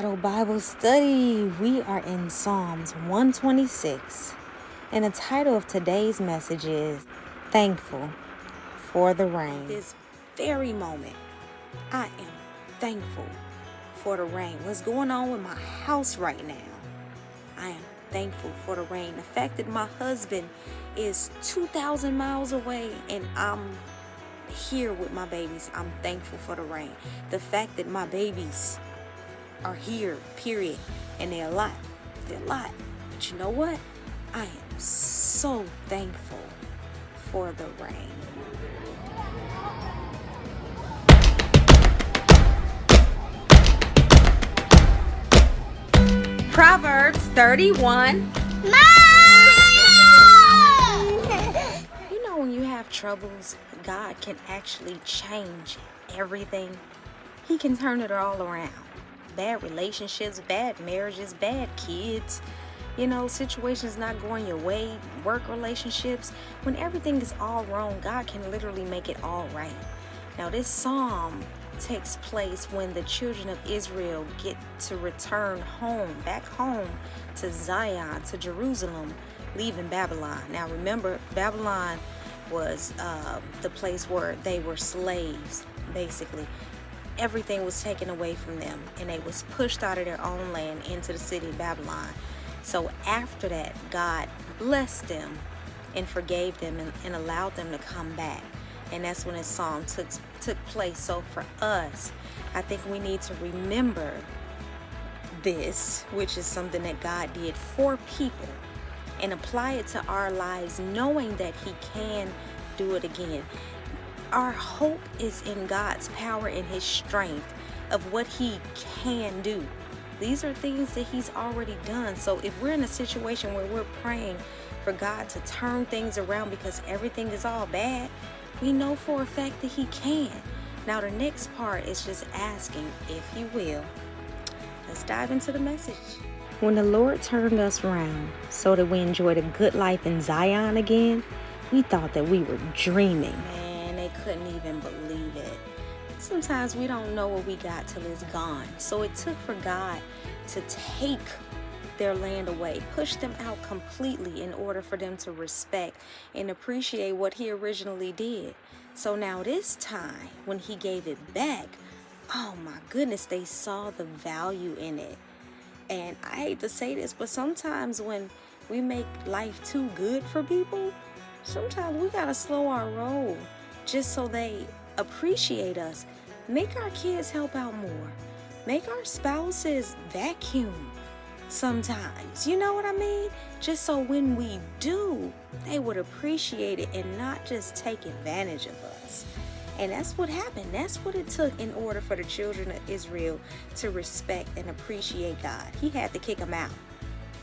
Ghetto Bible study. We are in Psalms 126, and the title of today's message is Thankful for the Rain. This very moment, I am thankful for the rain. What's going on with my house right now? I am thankful for the rain. The fact that my husband is 2,000 miles away and I'm here with my babies, I'm thankful for the rain. The fact that my babies are here, period, and they're alive. They're alive. But you know what? I am so thankful for the rain. Proverbs 31. You know, when you have troubles, God can actually change everything. He can turn it all around. Bad relationships, bad marriages, bad kids, situations not going your way, work relationships. When everything is all wrong, God can literally make it all right. Now, this psalm takes place when the children of Israel get to return home, back home to Zion, to Jerusalem, leaving Babylon. Now, remember, Babylon was the place where they were slaves, basically. Everything was taken away from them, and they was pushed out of their own land into the city of Babylon. So after that, God blessed them and forgave them and allowed them to come back. And that's when this psalm took place. So for us, I think we need to remember this, which is something that God did for people, and apply it to our lives, knowing that He can do it again. Our hope is in God's power and His strength of what He can do. These are things that He's already done. So if we're in a situation where we're praying for God to turn things around because everything is all bad, we know for a fact that He can. Now the next part is just asking, if you will. Let's dive into the message. When the Lord turned us around so that we enjoyed a good life in Zion again, we thought that we were dreaming. They couldn't even believe it. Sometimes we don't know what we got till it's gone. So it took for God to take their land away, push them out completely in order for them to respect and appreciate what He originally did. So now this time, when He gave it back, oh my goodness, they saw the value in it. And I hate to say this, but sometimes when we make life too good for people, sometimes we gotta slow our roll just so they appreciate us. Make our kids help out more. Make our spouses vacuum sometimes. You know what I mean? Just so when we do, they would appreciate it and not just take advantage of us. And that's what happened. That's what it took in order for the children of Israel to respect and appreciate God. He had to kick them out.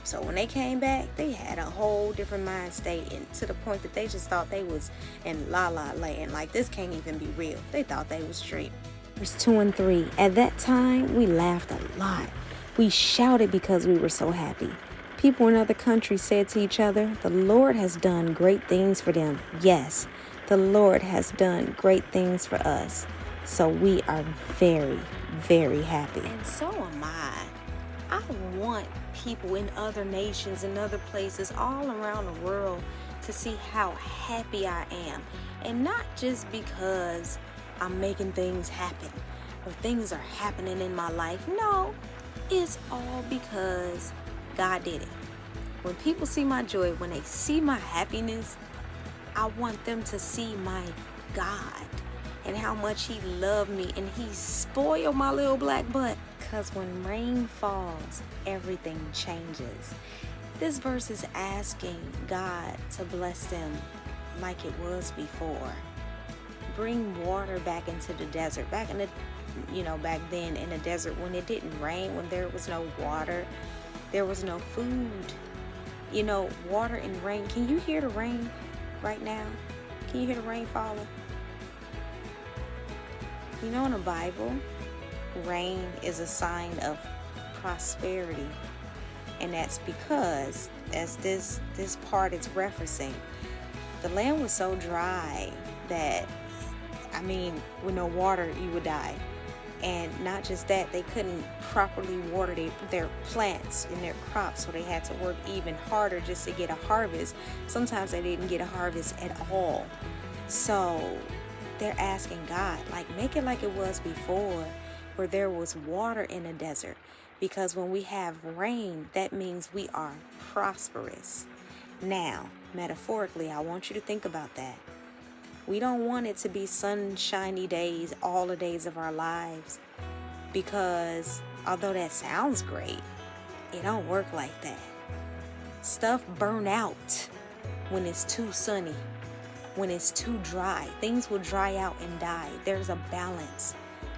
So when they came back, they had a whole different mind state, and to the point that they just thought they was in La La Land. Like, this can't even be real. They thought they was dreaming. Verse 2 and 3. At that time, we laughed a lot. We shouted because we were so happy. People in other countries said to each other, "The Lord has done great things for them." Yes, the Lord has done great things for us. So we are very, very happy. And so am I. I want people in other nations and other places all around the world to see how happy I am. And not just because I'm making things happen or things are happening in my life. No, it's all because God did it. When people see my joy, when they see my happiness, I want them to see my God and how much He loved me and He spoiled my little black butt. Because when rain falls, everything changes. This verse is asking God to bless them like it was before. Bring water back into the desert. Back in the, back then in the desert, when it didn't rain, when there was no water, there was no food. Water and rain. Can you hear the rain right now? Can you hear the rain falling? In the Bible, rain is a sign of prosperity, and that's because, as this part is referencing, the land was so dry that, with no water you would die. And not just that, they couldn't properly water their plants and their crops, so they had to work even harder just to get a harvest. Sometimes they didn't get a harvest at all. So they're asking God, like, make it like it was before, where there was water in the desert. Because when we have rain, that means we are prosperous. Now, metaphorically, I want you to think about that. We don't want it to be sunshiny days all the days of our lives, because although that sounds great, it don't work like that. Stuff burn out when it's too sunny, when it's too dry. Things will dry out and die. There's a balance.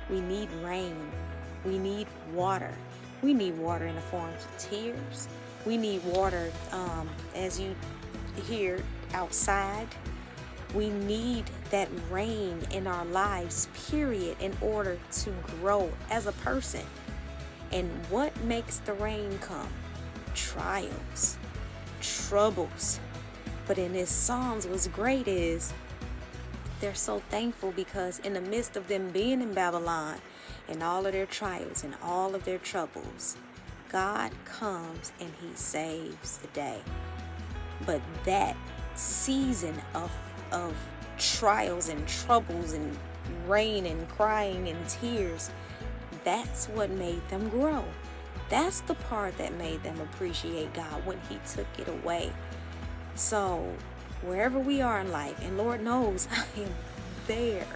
We need rain. We need water. We need water in the form of tears. We need water, as you hear, outside. We need that rain in our lives, period, in order to grow as a person. And what makes the rain come? Trials, troubles. But in this Psalms, what's great is they're so thankful, because in the midst of them being in Babylon and all of their trials and all of their troubles, God comes and he saves the day. But that season of trials and troubles and rain and crying and tears, that's what made them grow. That's the part that made them appreciate God when he took it away. So wherever we are in life, and Lord knows I am there,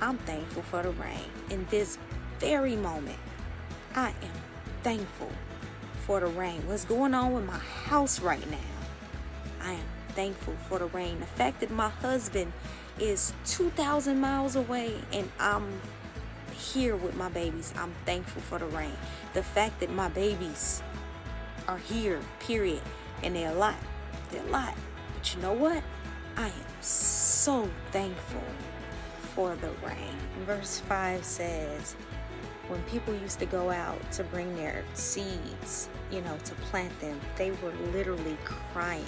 I'm thankful for the rain. In this very moment, I am thankful for the rain. What's going on with my house right now, I am thankful for the rain. The fact that my husband is 2,000 miles away and I'm here with my babies, I'm thankful for the rain. The fact that my babies are here, period, and they're a lot. But you know what? I am so thankful for the rain. Verse 5 says, when people used to go out to bring their seeds, to plant them, they were literally crying.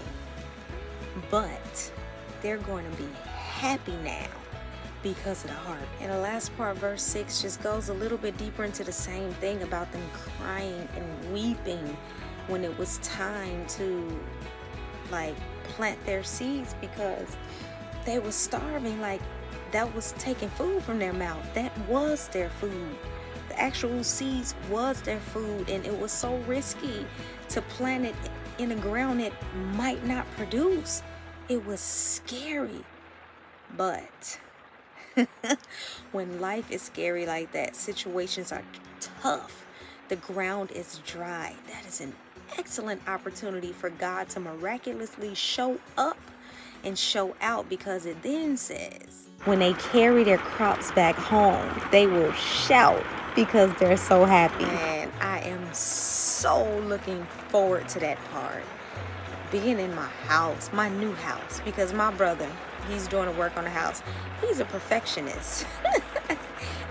But they're going to be happy now because of the harvest. And the last part, verse 6, just goes a little bit deeper into the same thing about them crying and weeping when it was time to plant their seeds, because they were starving. That was taking food from their mouth. That was their food. The actual seeds was their food, and it was so risky to plant it in the ground that might not produce. It was scary. But when life is scary like that, situations are tough, the ground is dry, that is an excellent opportunity for God to miraculously show up and show out, because it then says, when they carry their crops back home, they will shout because they're so happy. And I am so looking forward to that part. Being in my house, my new house, because my brother, he's doing the work on the house. He's a perfectionist.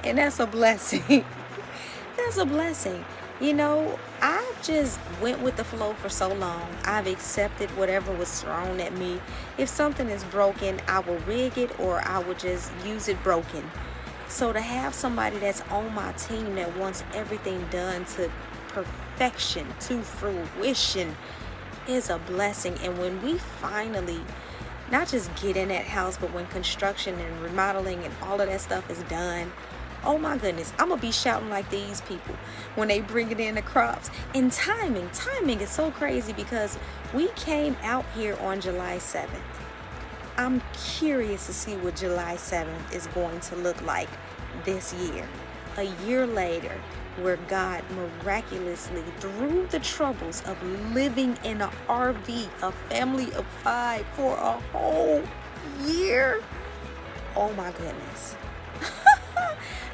And that's a blessing. That's a blessing. I've just went with the flow for so long. I've accepted whatever was thrown at me. If something is broken, I will rig it, or I will just use it broken. So to have somebody that's on my team that wants everything done to perfection, to fruition, is a blessing. And when we finally not just get in that house, but when construction and remodeling and all of that stuff is done, oh my goodness, I'm gonna be shouting like these people when they bring it in the crops. And timing is so crazy, because we came out here on July 7th. I'm curious to see what July 7th is going to look like this year. A year later, where God miraculously, through the troubles of living in an RV, a family of 5 for a whole year. Oh my goodness.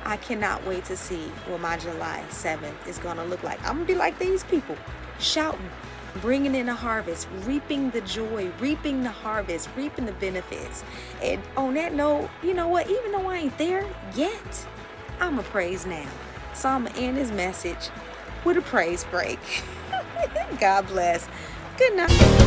I cannot wait to see what my July 7th is going to look like. I'm going to be like these people, shouting, bringing in a harvest, reaping the joy, reaping the harvest, reaping the benefits. And on that note, you know what? Even though I ain't there yet, I'm going to praise now. So I'm going to end this message with a praise break. God bless. Good night.